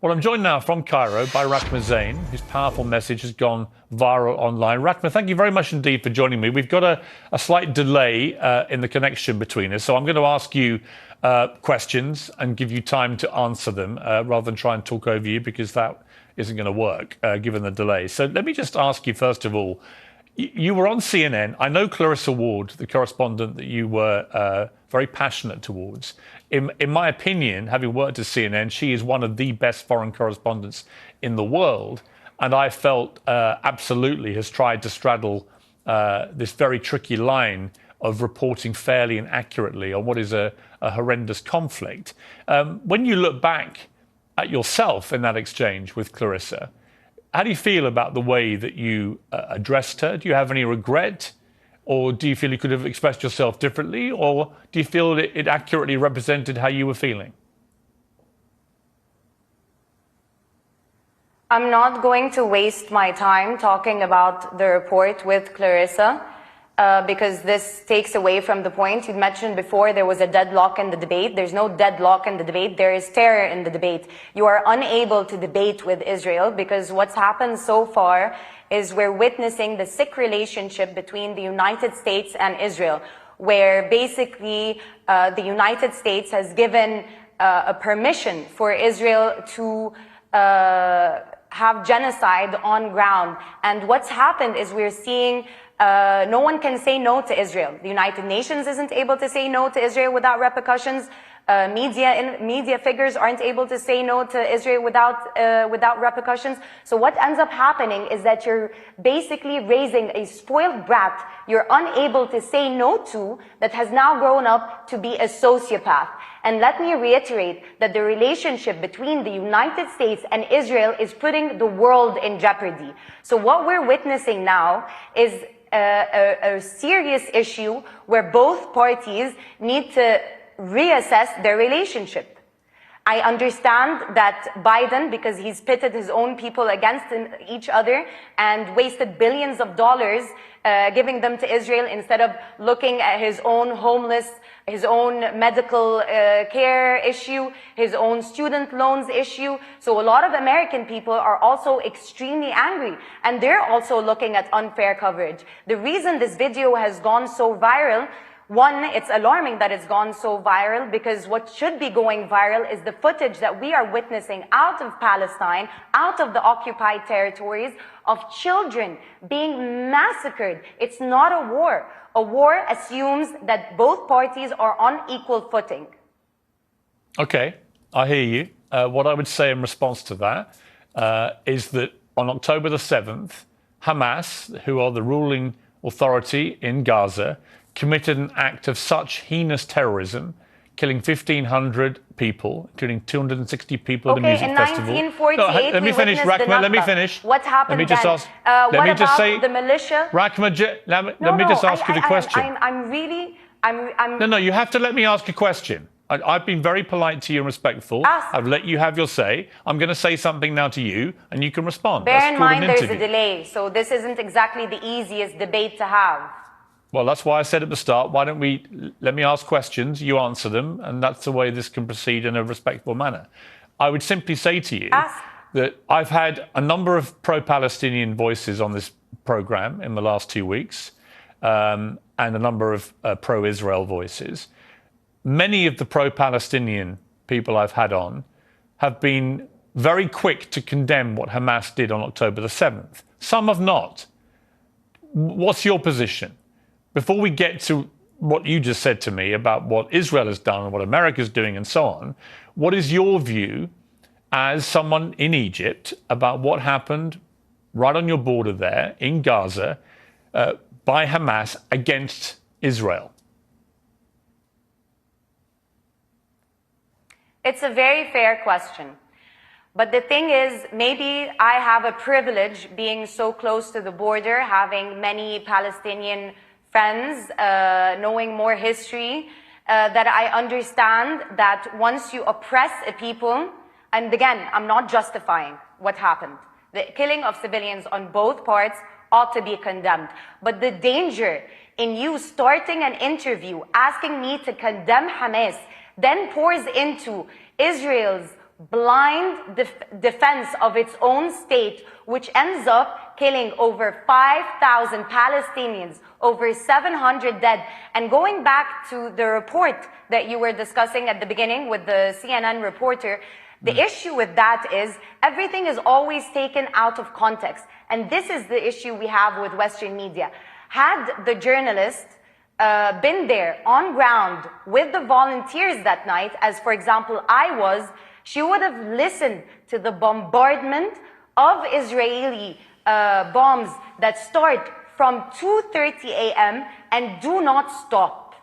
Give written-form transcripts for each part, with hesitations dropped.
Well, I'm joined now from Cairo by Rahma Zein, whose powerful message has gone viral online. Rahma, thank you very much indeed for joining me. We've got a slight delay in the connection between us, so I'm going to ask you questions and give you time to answer them rather than try and talk over you, because that isn't going to work given the delay. So let me just ask you, first of all, you were on CNN. I know Clarissa Ward, the correspondent that you were very passionate towards. In my opinion, having worked at CNN, she is one of the best foreign correspondents in the world. And I felt absolutely has tried to straddle this very tricky line of reporting fairly and accurately on what is a horrendous conflict. When you look back at yourself in that exchange with Clarissa, how do you feel about the way that you addressed her? Do you have any regret? Or do you feel you could have expressed yourself differently? Or do you feel that it accurately represented how you were feeling? I'm not going to waste my time talking about the report with Clarissa because this takes away from the point. You mentioned before there was a deadlock in the debate. There's no deadlock in the debate. There is terror in the debate. You are unable to debate with Israel because what's happened so far is we're witnessing the sick relationship between the United States and Israel, where basically the United States has given a permission for Israel to have genocide on ground. And what's happened is we're seeing no one can say no to Israel. The United Nations isn't able to say no to Israel without repercussions. Media figures aren't able to say no to Israel without repercussions. So what ends up happening is that you're basically raising a spoiled brat you're unable to say no to, that has now grown up to be a sociopath. And let me reiterate that the relationship between the United States and Israel is putting the world in jeopardy. So what we're witnessing now is a serious issue where both parties need to reassess their relationship. I understand that Biden, because he's pitted his own people against each other and wasted billions of dollars giving them to Israel instead of looking at his own homeless, his own medical care issue, his own student loans issue. So a lot of American people are also extremely angry, and they're also looking at unfair coverage. The reason this video has gone so viral, one, it's alarming that it's gone so viral, because what should be going viral is the footage that we are witnessing out of Palestine, out of the occupied territories, of children being massacred. It's not a war. A war assumes that both parties are on equal footing. Okay, I hear you. What I would say in response to that is that on October the 7th, Hamas, who are the ruling authority in Gaza, committed an act of such heinous terrorism, killing 1,500 people, including 260 people at a music festival. In 1948, let me finish, Rahma. Let me finish. What happened let me just then? ask, what about the militia? Rahma, let me just ask you the question. No, you have to let me ask a question. I've been very polite to you and respectful. I've let you have your say. I'm going to say something now to you, and you can respond. Bear in mind there's a delay, so this isn't exactly the easiest debate to have. Well, that's why I said at the start, why don't we let me ask questions, you answer them, and that's the way this can proceed in a respectful manner. I would simply say to you that I've had a number of pro-Palestinian voices on this program in the last 2 weeks, and a number of pro-Israel voices. Many of the pro-Palestinian people I've had on have been very quick to condemn what Hamas did on October the 7th. Some have not. What's your position? Before we get to what you just said to me about what Israel has done and what America's doing and so on, what is your view as someone in Egypt about what happened right on your border there in Gaza by Hamas against Israel? It's a very fair question. But the thing is, maybe I have a privilege being so close to the border, having many Palestinian friends, knowing more history, that I understand that once you oppress a people, and again, I'm not justifying what happened. The killing of civilians on both parts ought to be condemned. But the danger in you starting an interview asking me to condemn Hamas, then pours into Israel's blind defense of its own state, which ends up killing over 5,000 Palestinians, over 700 dead. And going back to the report that you were discussing at the beginning with the CNN reporter, the issue with that is everything is always taken out of context. And this is the issue we have with Western media. Had the journalist been there on ground with the volunteers that night, as for example I was, she would have listened to the bombardment of Israeli bombs that start from 2:30 a.m. and do not stop.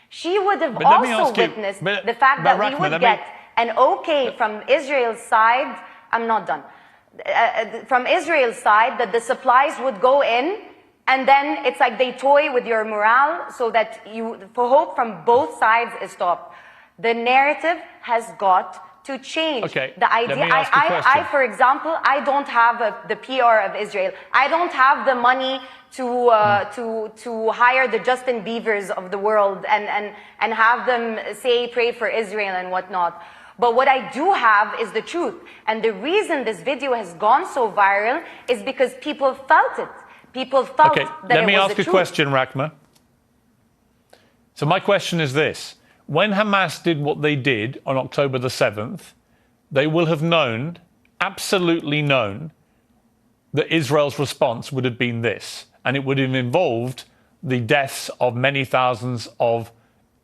She would have also witnessed the fact that we would get an okay from Israel's side. I'm not done. From Israel's side, that the supplies would go in, and then it's like they toy with your morale so that for hope from both sides is stopped. The narrative has got to change. Okay, the idea. I, for example, I don't have the PR of Israel. I don't have the money to hire the Justin Biebers of the world and have them say pray for Israel and whatnot. But what I do have is the truth. And the reason this video has gone so viral is because people felt it. People felt that it was the truth. Let me ask a question, Rahma. So my question is this. When Hamas did what they did on October the 7th, they will have known, absolutely known, that Israel's response would have been this. And it would have involved the deaths of many thousands of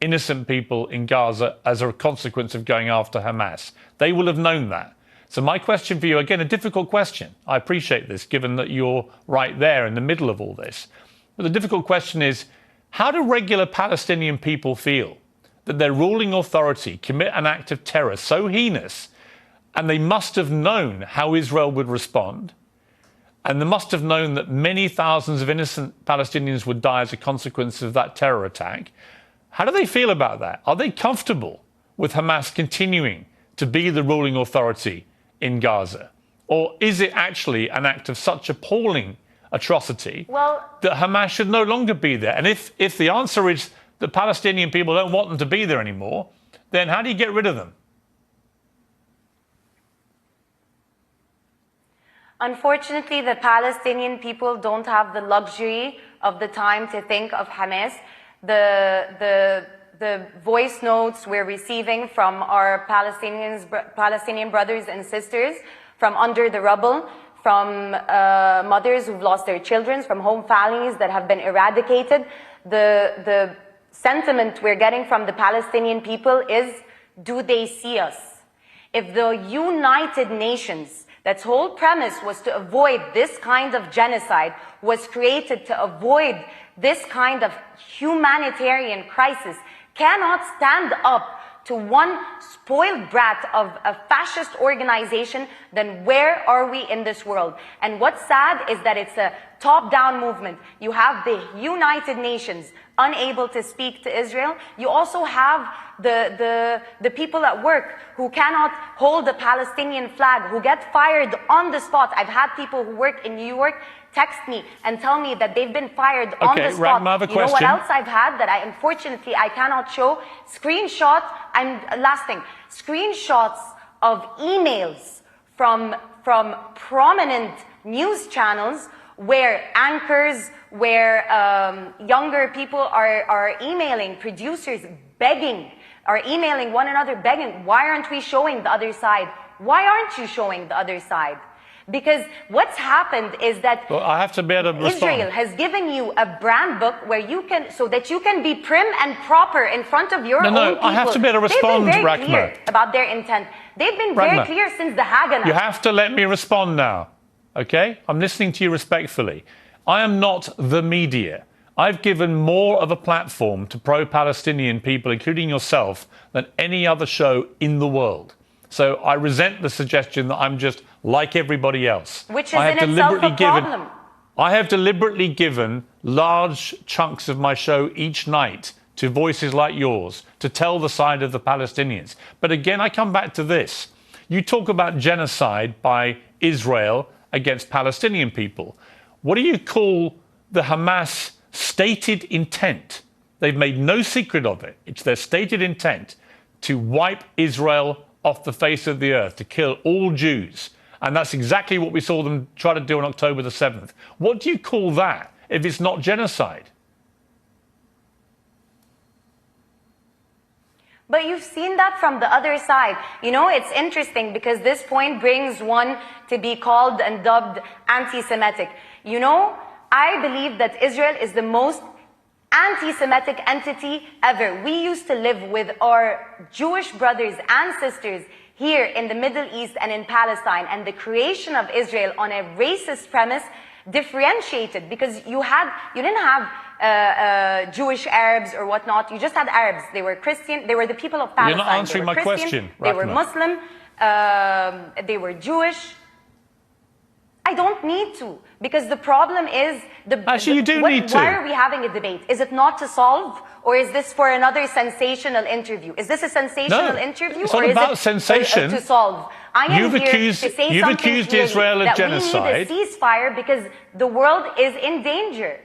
innocent people in Gaza as a consequence of going after Hamas. They will have known that. So my question for you, again, a difficult question. I appreciate this, given that you're right there in the middle of all this. But the difficult question is, how do regular Palestinian people feel that their ruling authority commit an act of terror so heinous, and they must have known how Israel would respond, and they must have known that many thousands of innocent Palestinians would die as a consequence of that terror attack? How do they feel about that? Are they comfortable with Hamas continuing to be the ruling authority in Gaza? Or is it actually an act of such appalling atrocity that Hamas should no longer be there? And if the answer is the Palestinian people don't want them to be there anymore, then how do you get rid of them? Unfortunately, the Palestinian people don't have the luxury of the time to think of Hamas. The voice notes we're receiving from our Palestinian brothers and sisters from under the rubble, from mothers who've lost their children, from home families that have been eradicated. The sentiment we're getting from the Palestinian people is, do they see us? If the United Nations, that's whole premise was to avoid this kind of genocide, was created to avoid this kind of humanitarian crisis, cannot stand up to one spoiled brat of a fascist organization, then where are we in this world? And what's sad is that it's a top-down movement. You have the United Nations unable to speak to Israel. You also have the people at work who cannot hold the Palestinian flag, who get fired on the spot. I've had people who work in New York text me and tell me that they've been fired on the spot. Rahma, you know what else I've had that unfortunately I cannot show? Screenshots, last thing, screenshots of emails from prominent news channels where anchors, where younger people are emailing producers, begging, are emailing one another, begging, why aren't we showing the other side? Why aren't you showing the other side? Because what's happened is that I have to be able to respond. Israel has given you a brand book where you can, so that you can be prim and proper in front of your own people. I have to be able to respond, They've been very Rahma. clear about their intent. They've been very clear since the Haganah. You have to let me respond now, okay? I'm listening to you respectfully. I am not the media. I've given more of a platform to pro-Palestinian people, including yourself, than any other show in the world. So I resent the suggestion that I'm just like everybody else. Which is in itself a problem. I have deliberately given large chunks of my show each night to voices like yours to tell the side of the Palestinians. But again, I come back to this. You talk about genocide by Israel against Palestinian people. What do you call the Hamas stated intent? They've made no secret of it. It's their stated intent to wipe Israel off the face of the earth, to kill all Jews. And that's exactly what we saw them try to do on October the 7th. What do you call that if it's not genocide? But you've seen that from the other side. You know, it's interesting because this point brings one to be called and dubbed anti-Semitic. You know, I believe that Israel is the most anti-Semitic entity ever. We used to live with our Jewish brothers and sisters here in the Middle East and in Palestine, and the creation of Israel on a racist premise differentiated, because you didn't have Jewish Arabs or whatnot. You just had Arabs. They were Christian. They were the people of Palestine. You're not answering my question, They were Muslim. They were Jewish. I don't need to, because the problem is Actually, you do need to. Why are we having a debate? Is it not to solve, or is this for another sensational interview? Is this a sensational interview, it's or not is about it sensation. To solve? I am You've here accused, to say you've something accused clearly, Israel of that genocide. we need a ceasefire because the world is in danger.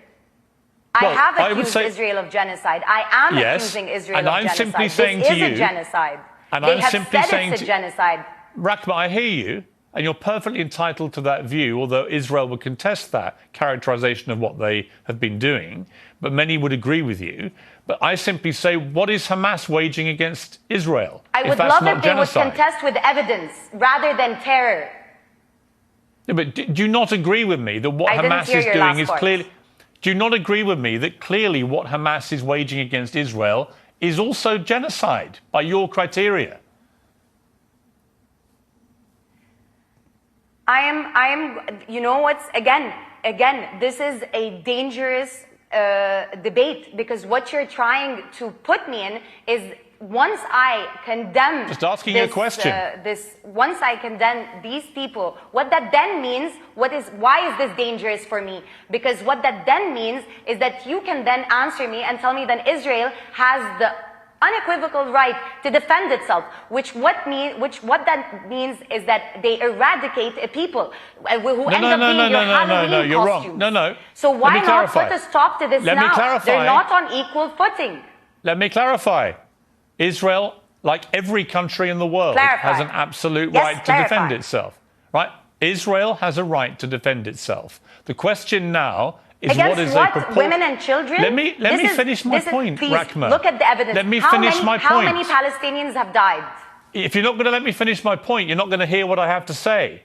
I have accused Israel of genocide. I am accusing Israel of genocide. And I'm simply saying to you, this is a genocide. And they I'm have simply said saying it's a genocide. Rahma, I hear you, and you're perfectly entitled to that view, although Israel would contest that characterization of what they have been doing, but many would agree with you. But I simply say, what is Hamas waging against Israel? I would love if they would contest with evidence rather than terror. Yeah, but do you not agree with me that what Hamas is doing is clearly... Do you not agree with me that clearly what Hamas is waging against Israel is also genocide by your criteria? I am, you know what's, again, this is a dangerous debate, because what you're trying to put me in is, once I condemn... Just asking you a question. Once I condemn these people, what that then means, why is this dangerous for me? Because what that then means is that you can then answer me and tell me that Israel has the unequivocal right to defend itself, what that means is that they eradicate a people who end up being your Halloween you're costumes. wrong. No. So why not put a stop to this now? Let me clarify. They're not on equal footing. Let me clarify. Israel, like every country in the world, has an absolute right to defend itself. Right? Israel has a right to defend itself. The question now is, against what women and children? Let me finish my point, please, Rahma. look at the evidence. Let me finish my point. How many Palestinians have died? If you're not going to let me finish my point, you're not going to hear what I have to say.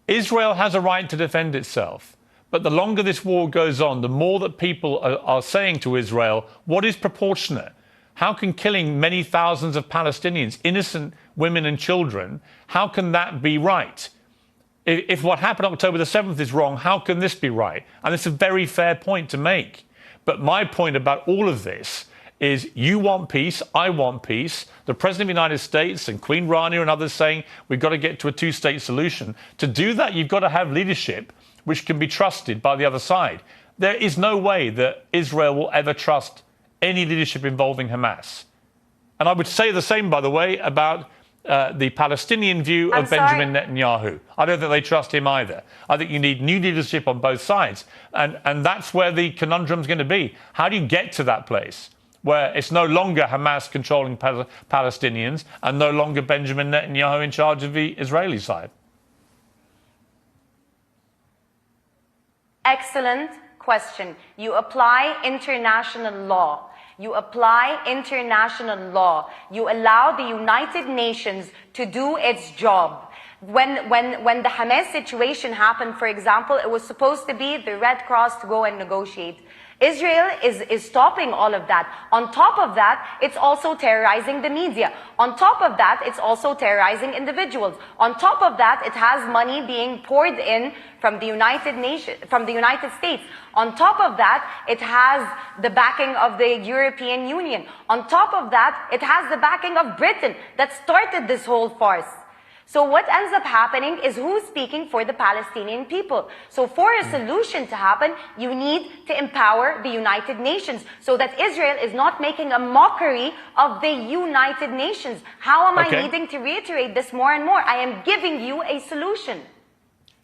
Israel has a right to defend itself. But the longer this war goes on, the more that people are saying to Israel, what is proportionate? How can killing many thousands of Palestinians, innocent women and children, how can that be right? If what happened on October the 7th is wrong, how can this be right? And it's a very fair point to make. But my point about all of this is, you want peace, I want peace. The President of the United States and Queen Rania and others saying we've got to get to a two-state solution. To do that, you've got to have leadership which can be trusted by the other side. There is no way that Israel will ever trust any leadership involving Hamas. And I would say the same, by the way, about the Palestinian view of Benjamin Netanyahu. I don't think they trust him either. I think you need new leadership on both sides. And that's where the conundrum is going to be. How do you get to that place where it's no longer Hamas controlling Palestinians and no longer Benjamin Netanyahu in charge of the Israeli side? Excellent question. You apply international law. You apply international law. You allow the United Nations to do its job. When the Hamas situation happened, for example, it was supposed to be the Red Cross to go and negotiate. Israel is stopping all of that. On top of that, it's also terrorizing the media. On top of that, it's also terrorizing individuals. On top of that, it has money being poured in from the United States. On top of that, it has the backing of the European Union. On top of that, it has the backing of Britain that started this whole farce. So what ends up happening is, who's speaking for the Palestinian people? So for a solution to happen, you need to empower the United Nations so that Israel is not making a mockery of the United Nations. How am I needing to reiterate this more and more? I am giving you a solution.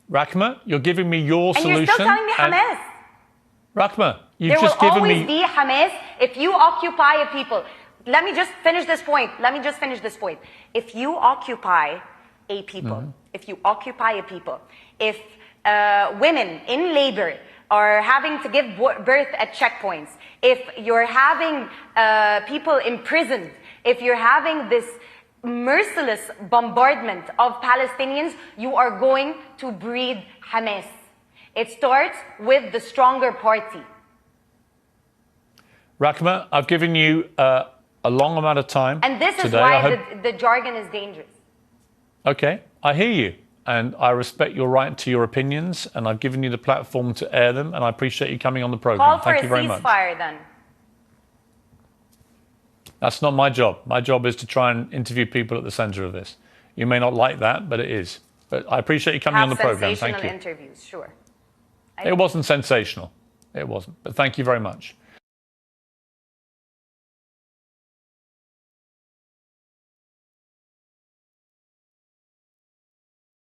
Rahma, you're giving me your solution. And you're still telling me Hamas. Rahma, you've just given me... There will always be Hamas if you occupy a people. let me just finish this point. If you occupy a people, if women in labor are having to give birth at checkpoints, if you're having people imprisoned, if you're having this merciless bombardment of Palestinians, you are going to breed Hamas. It starts with the stronger party. Rahma, I've given you a long amount of time. And this is today. why the jargon is dangerous. Okay, I hear you. And I respect your right to your opinions. And I've given you the platform to air them. And I appreciate you coming on the program. Call for Thank you very much. ceasefire then. That's not my job. My job is to try and interview people at the center of this. You may not like that, but it is. But I appreciate you coming on the program. Thank you. Sensational interviews, sure. It wasn't sensational. It wasn't. But thank you very much.